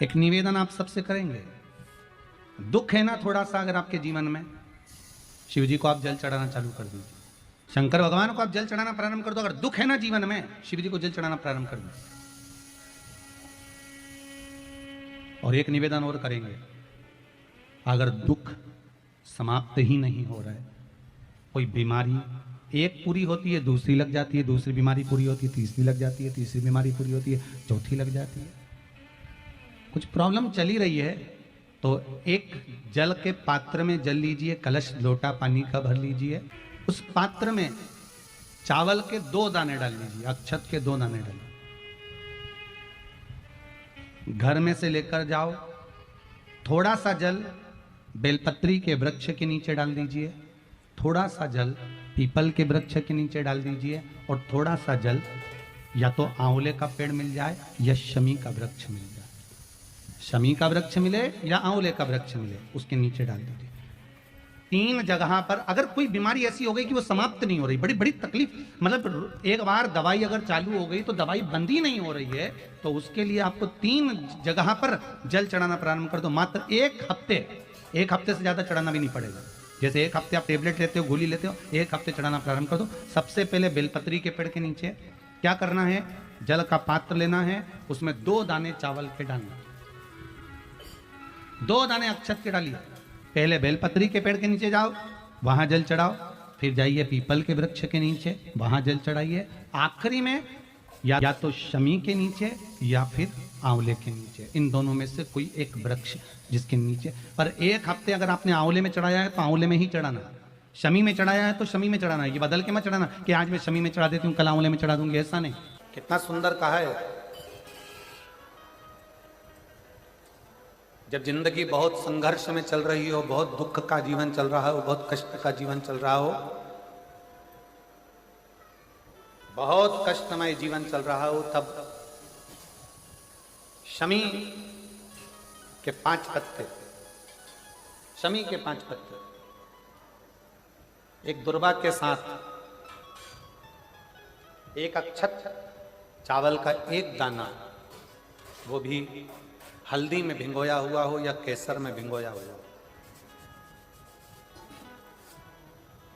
एक निवेदन आप सबसे करेंगे। दुख है ना थोड़ा सा अगर आपके जीवन में, शिव जी को आप जल चढ़ाना चालू कर दीजिए। शंकर भगवान को आप जल चढ़ाना प्रारंभ कर दो। अगर दुख है ना जीवन में, शिव जी को जल चढ़ाना प्रारंभ कर दो। और एक निवेदन और करेंगे, अगर दुख समाप्त ही नहीं हो रहा है, कोई बीमारी एक पूरी होती है दूसरी लग जाती है, दूसरी बीमारी पूरी होती है तीसरी लग जाती है, तीसरी बीमारी पूरी होती है चौथी लग जाती है, कुछ प्रॉब्लम चली रही है, तो एक जल के पात्र में जल लीजिए, कलश लोटा पानी का भर लीजिए, उस पात्र में चावल के 2 दाने डाल लीजिए, अक्षत के 2 दाने डालिए। घर में से लेकर जाओ, थोड़ा सा जल बेलपत्री के वृक्ष के नीचे डाल दीजिए, थोड़ा सा जल पीपल के वृक्ष के नीचे डाल दीजिए, और थोड़ा सा जल या तो आंवले का पेड़ मिल जाए या शमी का वृक्ष मिल जाए, शमी का वृक्ष मिले या आंवले का वृक्ष मिले, उसके नीचे डाल दीजिए। 3 जगह पर अगर कोई बीमारी ऐसी हो गई कि वो समाप्त नहीं हो रही, बड़ी बड़ी तकलीफ, मतलब एक बार दवाई अगर चालू हो गई तो दवाई बंद ही नहीं हो रही है, तो उसके लिए आपको 3 जगह पर जल चढ़ाना प्रारंभ कर दो। मात्र 1 हफ्ते से ज्यादा चढ़ाना भी नहीं पड़ेगा। जैसे 1 हफ्ते आप टेबलेट लेते हो, गोली लेते हो, 1 हफ्ते चढ़ाना प्रारंभ कर दो। सबसे पहले बेलपत्री के पेड़ के नीचे क्या करना है, जल का पात्र लेना है, उसमें 2 दाने चावल के डालना, 2 दाने अक्षत के डालिए। पहले बेलपत्री के पेड़ के नीचे जाओ, वहां जल चढ़ाओ, फिर जाइए पीपल के वृक्ष के नीचे, वहां जल चढ़ाइए, आखिरी में या तो शमी के नीचे या फिर आंवले के नीचे, इन दोनों में से कोई एक वृक्ष जिसके नीचे। पर 1 हफ्ते अगर आपने आंवले में चढ़ाया है तो आंवले में ही चढ़ाना, शमी में चढ़ाया है तो शमी में चढ़ाना, ये बदल के मत चढ़ाना कि आज मैं शमी में चढ़ा देती हूँ कल आंवले में चढ़ा दूंगी, ऐसा नहीं। कितना सुंदर कहा है, जब जिंदगी बहुत संघर्ष में चल रही हो, बहुत दुख का जीवन चल रहा हो, बहुत कष्ट का जीवन चल रहा हो, बहुत कष्टमय जीवन चल रहा हो, तब शमी के 5 पत्ते, शमी के 5 पत्ते एक दुर्वा के साथ, एक अक्षत चावल का 1 दाना, वो भी हल्दी में भिंगोया हुआ हो या केसर में भिंगोया हुआ हो,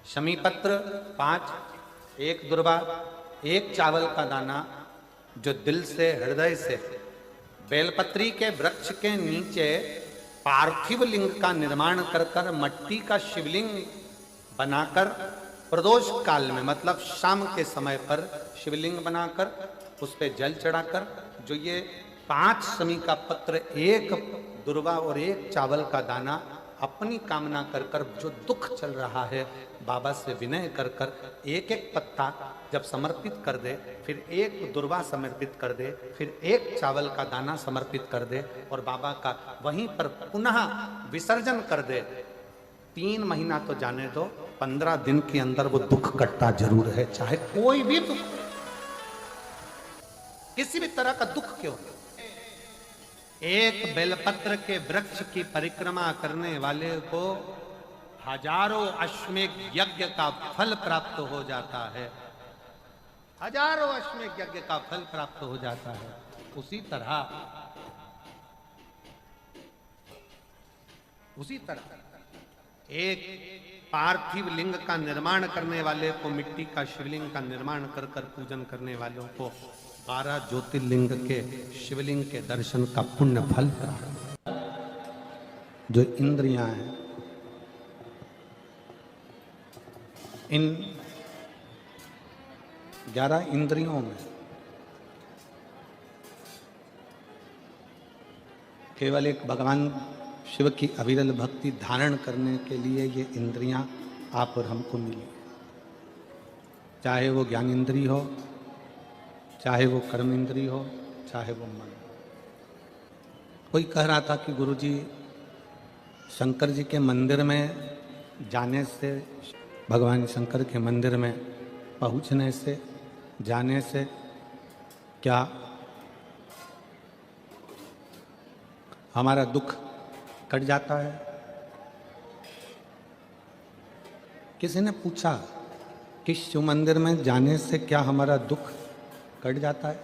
शमी पत्र 5, 1 दुर्वा, 1 चावल का दाना, जो दिल से हृदय से बेलपत्री के वृक्ष के नीचे पार्थिव लिंग का निर्माण कर कर मट्टी का शिवलिंग बनाकर प्रदोष काल में, मतलब शाम के समय पर शिवलिंग बनाकर उस पर जल चढ़ाकर, जो ये 5 शमी का पत्र, 1 दुर्वा और 1 चावल का दाना, अपनी कामना कर कर, जो दुख चल रहा है बाबा से विनय कर कर 1-1 पत्ता जब समर्पित कर दे, फिर 1 दुर्वा समर्पित कर दे, फिर 1 चावल का दाना समर्पित कर दे और बाबा का वहीं पर पुनः विसर्जन कर दे, 3 महीना तो जाने दो, 15 दिन के अंदर वो दुख कटता जरूर है, चाहे कोई भी दुख, किसी भी तरह का दुख क्यों। 1 बेलपत्र के वृक्ष की परिक्रमा करने वाले को हजारों अश्वमेध यज्ञ का फल प्राप्त हो जाता है, हजारों अश्वमेध यज्ञ का फल प्राप्त हो जाता है। उसी तरह एक पार्थिव लिंग का निर्माण करने वाले को, मिट्टी का शिवलिंग का निर्माण कर कर पूजन करने वालों को 12 ज्योतिर्लिंग के शिवलिंग के दर्शन का पुण्य फल प्राप्त। जो इंद्रियां हैं, इन 11 इंद्रियों में केवल एक भगवान शिव की अविरल भक्ति धारण करने के लिए ये इंद्रियां आप और हमको मिली, चाहे वो ज्ञान इंद्री हो, चाहे वो कर्म इंद्री हो, चाहे वो मन। कोई कह रहा था कि गुरुजी, शंकर जी के मंदिर में जाने से, भगवान शंकर के मंदिर में पहुंचने से, जाने से क्या हमारा दुख कट जाता है? किसी ने पूछा कि शिव मंदिर में जाने से क्या हमारा दुख कट जाता है?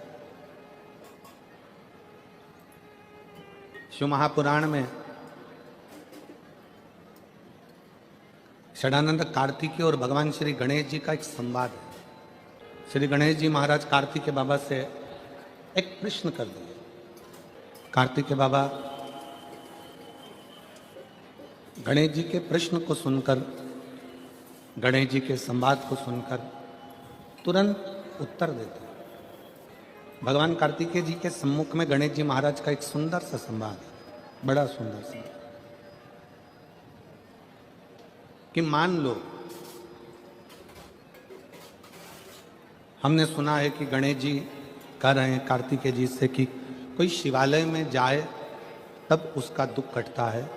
शिव महापुराण में षडानंद कार्तिकेय और भगवान श्री गणेश जी का एक संवाद है। श्री गणेश जी महाराज कार्तिकेय बाबा से एक प्रश्न कर दिए। कार्तिकेय बाबा गणेश जी के प्रश्न को सुनकर, गणेश जी के संवाद को सुनकर तुरंत उत्तर देते हैं। भगवान कार्तिकेय जी के सम्मुख में गणेश जी महाराज का एक सुंदर सा संवाद है, बड़ा सुंदर सा, कि मान लो हमने सुना है कि गणेश जी कह रहे हैं कार्तिकेय जी से कि कोई शिवालय में जाए तब उसका दुख कटता है,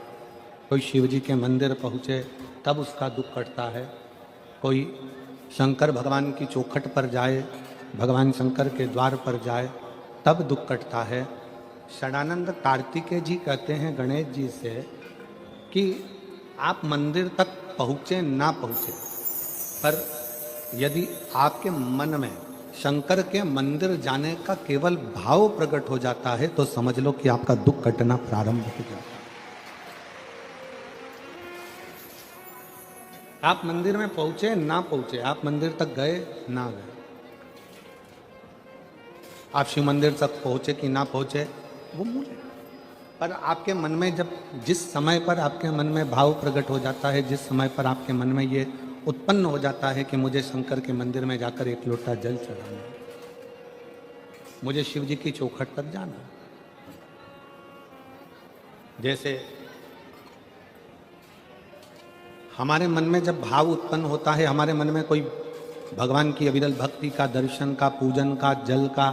कोई शिव जी के मंदिर पहुँचे तब उसका दुख कटता है, कोई शंकर भगवान की चौखट पर जाए, भगवान शंकर के द्वार पर जाए तब दुख कटता है। षडानंद कार्तिकेय जी कहते हैं गणेश जी से कि आप मंदिर तक पहुँचे ना पहुँचे, पर यदि आपके मन में शंकर के मंदिर जाने का केवल भाव प्रकट हो जाता है तो समझ लो कि आपका दुख कटना प्रारंभ हो जाता है। आप मंदिर में पहुंचे ना पहुंचे, आप मंदिर तक गए ना गए, आप शिव मंदिर तक पहुंचे कि ना पहुंचे वो मूल है। पर आपके मन में जब जिस समय पर आपके मन में भाव प्रकट हो जाता है, जिस समय पर आपके मन में ये उत्पन्न हो जाता है कि मुझे शंकर के मंदिर में जाकर एक लोटा जल चढ़ाना, मुझे शिव जी की चौखट पर जाना, जैसे हमारे मन में जब भाव उत्पन्न होता है, हमारे मन में कोई भगवान की अविरल भक्ति का, दर्शन का, पूजन का, जल का,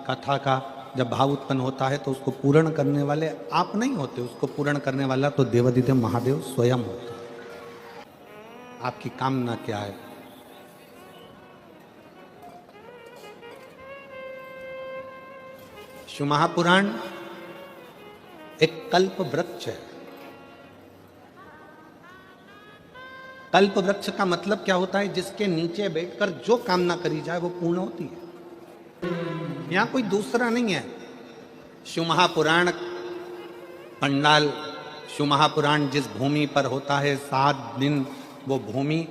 कथा का जब भाव उत्पन्न होता है तो उसको पूर्ण करने वाले आप नहीं होते, उसको पूर्ण करने वाला तो देवाधिदेव महादेव स्वयं होता है। आपकी कामना क्या है? शिव महापुराण एक कल्प वृक्ष है। कल्प वृक्ष का मतलब क्या होता है? जिसके नीचे बैठकर जो कामना करी जाए वो पूर्ण होती है। यहां कोई दूसरा नहीं है। शिव महापुराण पंडाल, शिव महापुराण जिस भूमि पर होता है 7 दिन वो भूमि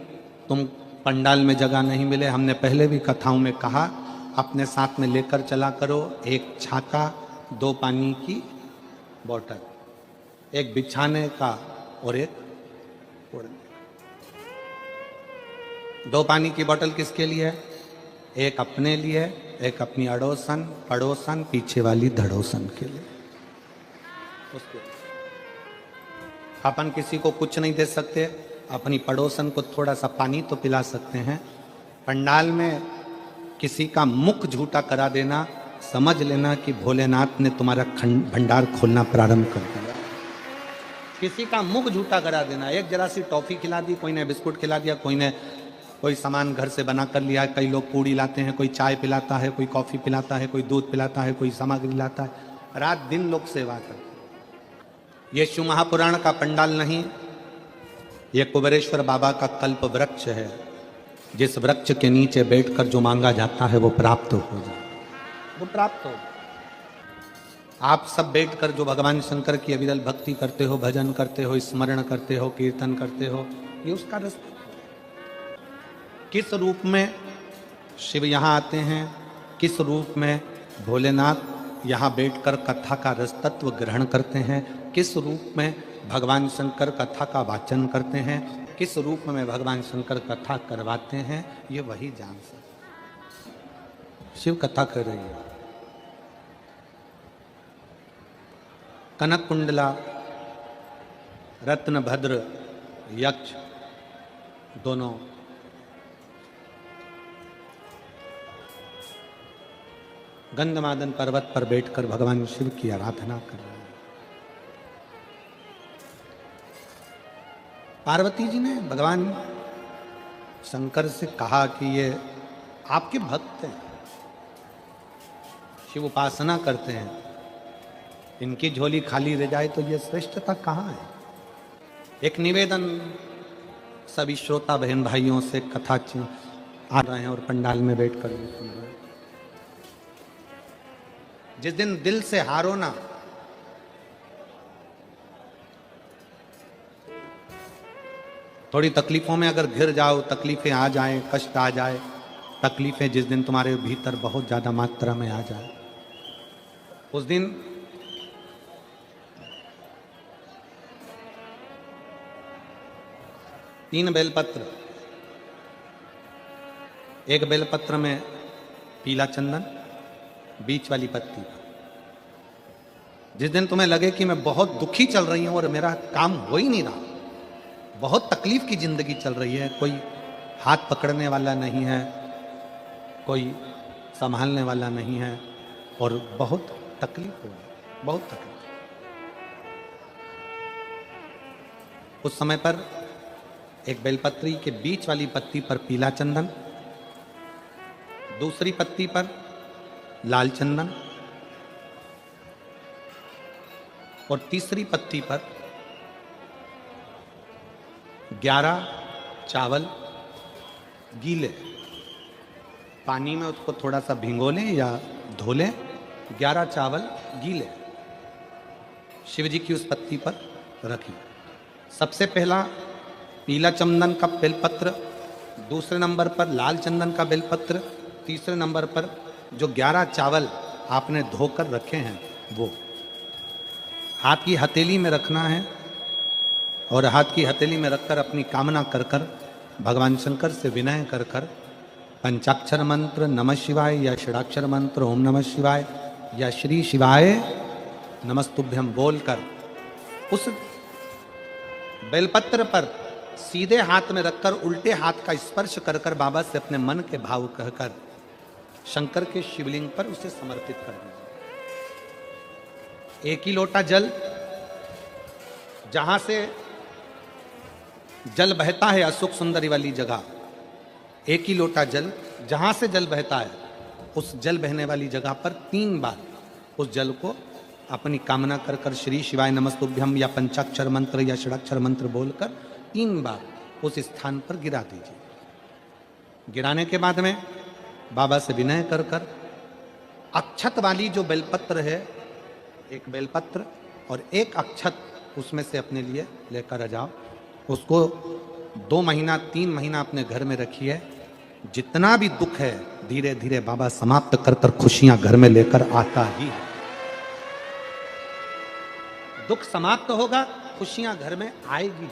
तुम पंडाल में जगह नहीं मिले, हमने पहले भी कथाओं में कहा, अपने साथ में लेकर चला करो एक छाता, 2 पानी की बोतल, एक बिछाने का और एक ओढ़ने। 2 पानी की बोतल किसके लिए है? एक अपने लिए, एक अपनी अड़ोसन पड़ोसन पीछे वाली धड़ोसन के लिए। उसके अपन किसी को कुछ नहीं दे सकते, अपनी पड़ोसन को थोड़ा सा पानी तो पिला सकते हैं। पंडाल में किसी का मुख झूठा करा देना, समझ लेना कि भोलेनाथ ने तुम्हारा भंडार खोलना प्रारंभ कर दिया। किसी का मुख झूठा करा देना, एक जरा सी टॉफी खिला दी, कोई ने बिस्कुट खिला दिया, कोई ने कोई सामान घर से बना कर लिया, कई लोग पूड़ी लाते हैं, कोई चाय पिलाता है, कोई कॉफ़ी पिलाता है, कोई दूध पिलाता है, कोई सामग्री लाता है, रात दिन लोग सेवा करते हैं। ये शिव महापुराण का पंडाल नहीं, ये कुबेरेश्वर बाबा का कल्प वृक्ष है, जिस वृक्ष के नीचे बैठकर जो मांगा जाता है वो प्राप्त हो जाए, वो प्राप्त हो। आप सब बैठकर जो भगवान शंकर की अविरल भक्ति करते हो, भजन करते हो, स्मरण करते हो, कीर्तन करते हो, ये उसका रास्ता। किस रूप में शिव यहाँ आते हैं, किस रूप में भोलेनाथ यहाँ बैठकर कथा का रस तत्व ग्रहण करते हैं, किस रूप में भगवान शंकर कथा का वाचन करते हैं, किस रूप में भगवान शंकर कथा करवाते हैं, ये वही जान सकते। शिव कथा कर रही है। कनक कुंडला, रत्नभद्र, यक्ष दोनों गंधमादन पर्वत पर बैठकर भगवान शिव की आराधना कर रहे हैं। पार्वती जी ने भगवान शंकर से कहा कि ये आपके भक्त हैं, शिव उपासना करते हैं, इनकी झोली खाली रह जाए तो ये श्रेष्ठता कहाँ है? एक निवेदन सभी श्रोता बहन भाइयों से कथा आ रहे हैं और पंडाल में बैठकर भी सुन रहे हैं। जिस दिन दिल से हारो ना, थोड़ी तकलीफों में अगर घिर जाओ, तकलीफें आ जाएं, कष्ट आ जाए, तकलीफें जिस दिन तुम्हारे भीतर बहुत ज्यादा मात्रा में आ जाए, उस दिन तीन बेलपत्र, एक बेलपत्र में पीला चंदन, बीच वाली पत्ती। जिस दिन तुम्हें लगे कि मैं बहुत दुखी चल रही हूं और मेरा काम हो ही नहीं रहा, बहुत तकलीफ की जिंदगी चल रही है, कोई हाथ पकड़ने वाला नहीं है, कोई संभालने वाला नहीं है और बहुत तकलीफ हो रही, बहुत तकलीफ, उस समय पर एक बेलपत्री के बीच वाली पत्ती पर पीला चंदन, दूसरी पत्ती पर लाल चंदन और तीसरी पत्ती पर 11 चावल गीले, पानी में उसको थोड़ा सा भिगो लें या धो लें, 11 चावल गीले शिव जी की उस पत्ती पर रखें। सबसे पहला पीला चंदन का बेलपत्र, दूसरे नंबर पर लाल चंदन का बेलपत्र, तीसरे नंबर पर जो 11 चावल आपने धोकर रखे हैं वो हाथ की हथेली में रखना है और हाथ की हथेली में रखकर अपनी कामना कर कर भगवान शंकर से विनय कर कर पंचाक्षर मंत्र नमः शिवाय या षडाक्षर मंत्र ओम नमः शिवाय या श्री शिवाय नमस्तुभ्यम बोलकर उस बेलपत्र पर सीधे हाथ में रखकर उल्टे हाथ का स्पर्श कर कर बाबा से अपने मन के भाव कहकर शंकर के शिवलिंग पर उसे समर्पित कर दीजिए। एक ही लोटा जल, जहां से जल बहता है अशोक सुंदरी वाली जगह, एक ही लोटा जल, जहां से जल बहता है उस जल बहने वाली जगह पर 3 बार उस जल को अपनी कामना कर कर श्री शिवाय नमस्तुभ्यम या पंचाक्षर मंत्र या षडाक्षर मंत्र बोलकर 3 बार उस स्थान पर गिरा दीजिए। गिराने के बाद में बाबा से विनय कर कर अक्षत वाली जो बेलपत्र है, एक बेलपत्र और एक अक्षत उसमें से अपने लिए लेकर आ जाओ, उसको 2 महीना 3 महीना अपने घर में रखिए। जितना भी दुख है धीरे धीरे बाबा समाप्त कर कर खुशियां घर में लेकर आता ही है। दुख समाप्त होगा, खुशियां घर में आएगी।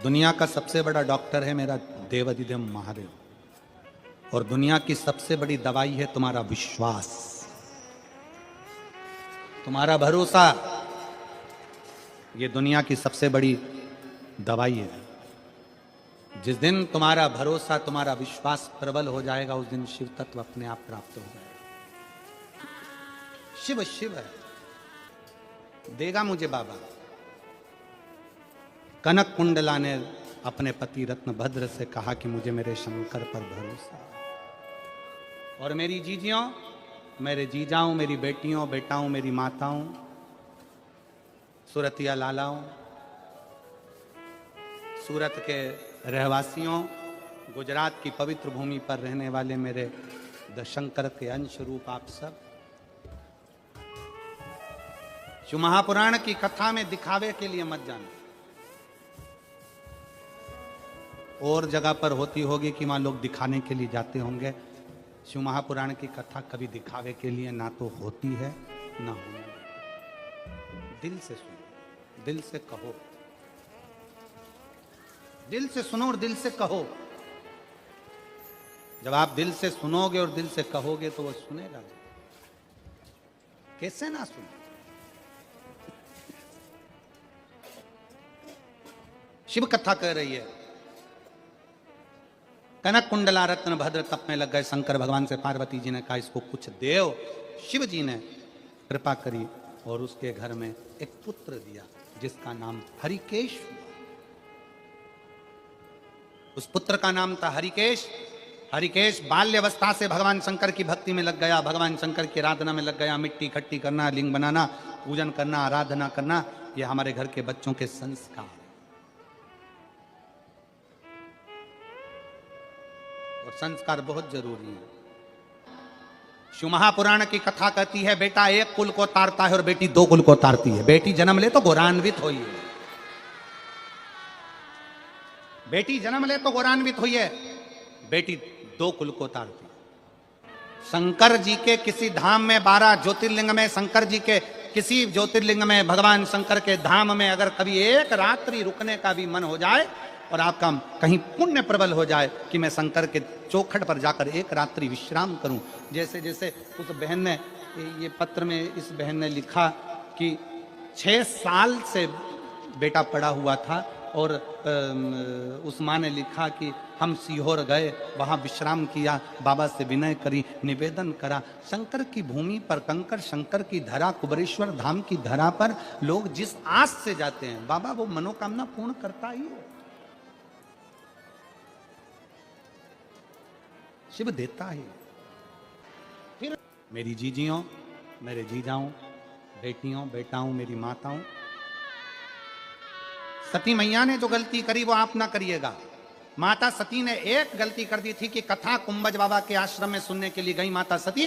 दुनिया का सबसे बड़ा डॉक्टर है मेरा देवाधिदेव महादेव और दुनिया की सबसे बड़ी दवाई है तुम्हारा विश्वास, तुम्हारा भरोसा। ये दुनिया की सबसे बड़ी दवाई है। जिस दिन तुम्हारा भरोसा, तुम्हारा विश्वास प्रबल हो जाएगा, उस दिन शिव तत्व अपने आप प्राप्त हो जाएगा। शिव शिव है, देगा मुझे बाबा। कनक कुंडला ने अपने पति रत्न भद्र से कहा कि मुझे मेरे शंकर पर भरोसा, और मेरी जीजियों, मेरे जीजाओं, मेरी बेटियों, बेटाओं, मेरी माताओं, सूरतिया लालाओं, सूरत के रहवासियों, गुजरात की पवित्र भूमि पर रहने वाले मेरे शंकर के अंश रूप आप सब, शिव महापुराण की कथा में दिखावे के लिए मत जाना। और जगह पर होती होगी कि वहां लोग दिखाने के लिए जाते होंगे। शिव महापुराण की कथा कभी दिखावे के लिए ना तो होती है ना होने। दिल से सुनो, दिल से कहो, दिल से सुनो और दिल से कहो। जब आप दिल से सुनोगे और दिल से कहोगे तो वो सुनेगा। कैसे ना सुने? शिव कथा कह रही है, कनक कुंडला रत्न भद्र तप में लग गए। शंकर भगवान से पार्वती जी ने कहा इसको कुछ देव। शिव जी ने कृपा करी और उसके घर में एक पुत्र दिया जिसका नाम हरिकेश हुआ। उस पुत्र का नाम था हरिकेश। हरिकेश बाल्यवस्था से भगवान शंकर की भक्ति में लग गया, भगवान शंकर की आराधना में लग गया। मिट्टी इकट्ठी करना, लिंग बनाना, पूजन करना, आराधना करना, ये हमारे घर के बच्चों के संस्कार। और संस्कार बहुत जरूरी है। शिव महापुराण की कथा कहती है बेटा एक कुल को तारता है और बेटी 2 कुल को तारती है। बेटी जन्म ले तो गौरान्वित हुई है, बेटी जन्म ले तो गौरवान्वित हुई है, बेटी 2 कुल को तारती। शंकर जी के किसी धाम में 12 ज्योतिर्लिंग में, शंकर जी के किसी ज्योतिर्लिंग में, भगवान शंकर के धाम में अगर कभी एक रात्रि रुकने का भी मन हो जाए और आपका कहीं पुण्य प्रबल हो जाए कि मैं शंकर के चौखट पर जाकर एक रात्रि विश्राम करूं। जैसे जैसे उस बहन ने, ये पत्र में इस बहन ने लिखा कि 6 साल से बेटा पड़ा हुआ था और उस माँ ने लिखा कि हम सीहोर गए, वहाँ विश्राम किया, बाबा से विनय करी, निवेदन करा। शंकर की भूमि पर, कंकर शंकर की धरा, कुबरेश्वर धाम की धरा पर लोग जिस आस से जाते हैं, बाबा वो मनोकामना पूर्ण करता ही है, शिव देता है। फिर मेरी जीजियों, मेरे जीजाओं, बेटियों, बेटाओं, मेरी माताओं, सती मैया ने जो गलती करी वो आप ना करिएगा। माता सती ने एक गलती कर दी थी कि कथा कुंभज बाबा के आश्रम में सुनने के लिए गई माता सती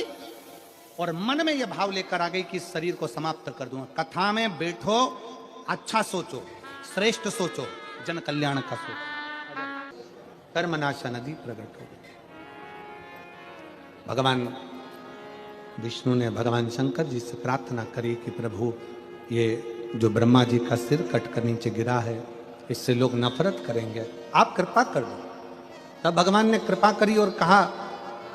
और मन में यह भाव लेकर आ गई कि इस शरीर को समाप्त कर दूंगा। कथा में बैठो, अच्छा सोचो, श्रेष्ठ सोचो, जन कल्याण का सोचो। कर्मनाशा नदी प्रकट हो गई। भगवान विष्णु ने भगवान शंकर जी से प्रार्थना करी कि प्रभु ये जो ब्रह्मा जी का सिर कटकर नीचे गिरा है, इससे लोग नफरत करेंगे, आप कृपा कर दो। तब भगवान ने कृपा करी और कहा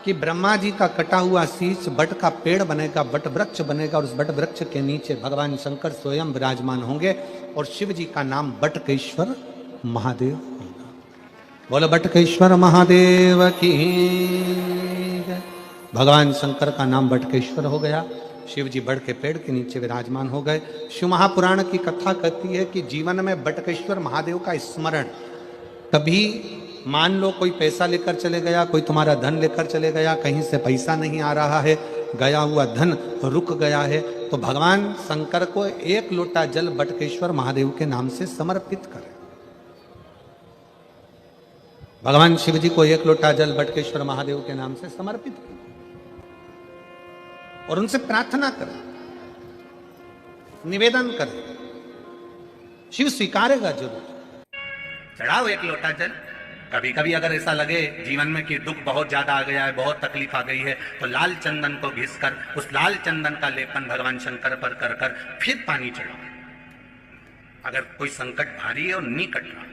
कि ब्रह्मा जी का कटा हुआ शीश बट का पेड़ बनेगा, बट वृक्ष बनेगा और उस बट वृक्ष के नीचे भगवान शंकर स्वयं विराजमान होंगे और शिव जी का नाम बटकेश्वर महादेव होगा। बोलो बटकेश्वर महादेव की। भगवान शंकर का नाम बटकेश्वर हो गया। शिव जी बड़ के पेड़ के नीचे विराजमान हो गए। शिव महापुराण की कथा कहती है कि जीवन में बटकेश्वर महादेव का स्मरण, कभी मान लो कोई पैसा लेकर चले गया, कोई तुम्हारा धन लेकर चले गया, कहीं से पैसा नहीं आ रहा है, गया हुआ धन रुक गया है, तो भगवान शंकर को 1 लोटा जल बटकेश्वर महादेव के नाम से समर्पित करें। भगवान शिव जी को 1 लोटा जल बटकेश्वर महादेव के नाम से समर्पित करें और उनसे प्रार्थना करें, निवेदन करें, शिव स्वीकारेगा जरूर। चढ़ाओ 1 लोटा जल। कभी कभी अगर ऐसा लगे जीवन में कि दुख बहुत ज्यादा आ गया है, बहुत तकलीफ आ गई है, तो लाल चंदन को घिसकर उस लाल चंदन का लेपन भगवान शंकर पर कर फिर पानी चढ़ाओ। अगर कोई संकट भारी है और नहीं कट रहा,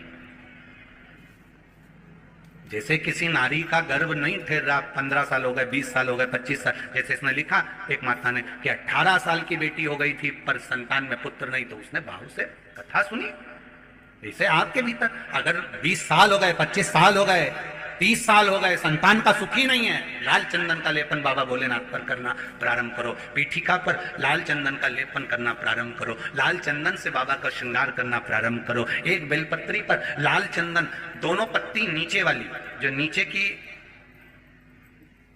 जैसे किसी नारी का गर्भ नहीं ठहर रहा, 15 साल हो गए, 20 साल हो गए, 25 साल, जैसे इसने लिखा एक माता ने कि 18 साल की बेटी हो गई थी पर संतान में पुत्र नहीं, तो उसने भाव से कथा सुनी। जैसे आपके भीतर अगर 20 साल हो गए, 25 साल हो गए, 30 साल हो गए, संतान का सुख ही नहीं है, लाल चंदन का लेपन बाबा भोलेनाथ पर करना प्रारंभ करो। पीठिका पर लाल चंदन का लेपन करना प्रारंभ करो। लाल चंदन से बाबा का श्रृंगार करना प्रारंभ करो। एक बेलपत्री पर लाल चंदन, दोनों पत्ती नीचे वाली, जो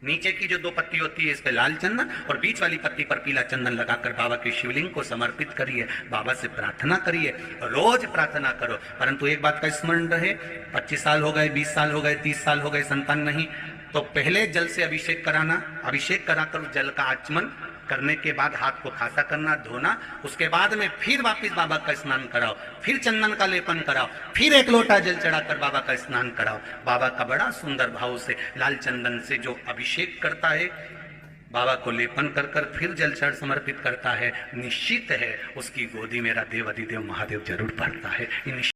नीचे की जो 2 पत्ती होती है, इस पे लाल चंदन और बीच वाली पत्ती पर पीला चंदन लगाकर बाबा के शिवलिंग को समर्पित करिए, बाबा से प्रार्थना करिए, रोज प्रार्थना करो। परंतु एक बात का स्मरण रहे, 25 साल हो गए, 20 साल हो गए, 30 साल हो गए, संतान नहीं, तो पहले जल से अभिषेक कराना, अभिषेक कराकर जल का आचमन करने के बाद हाथ को खासा करना, धोना, उसके बाद में फिर वापस बाबा का स्नान कराओ, फिर चंदन का लेपन कराओ, फिर 1 लोटा जल चढ़ाकर बाबा का स्नान कराओ। बाबा का बड़ा सुंदर भाव से लाल चंदन से जो अभिषेक करता है, बाबा को लेपन कर फिर जल चढ़ समर्पित करता है, निश्चित है उसकी गोदी मेरा देव अधिदेव महादेव जरूर भरता है।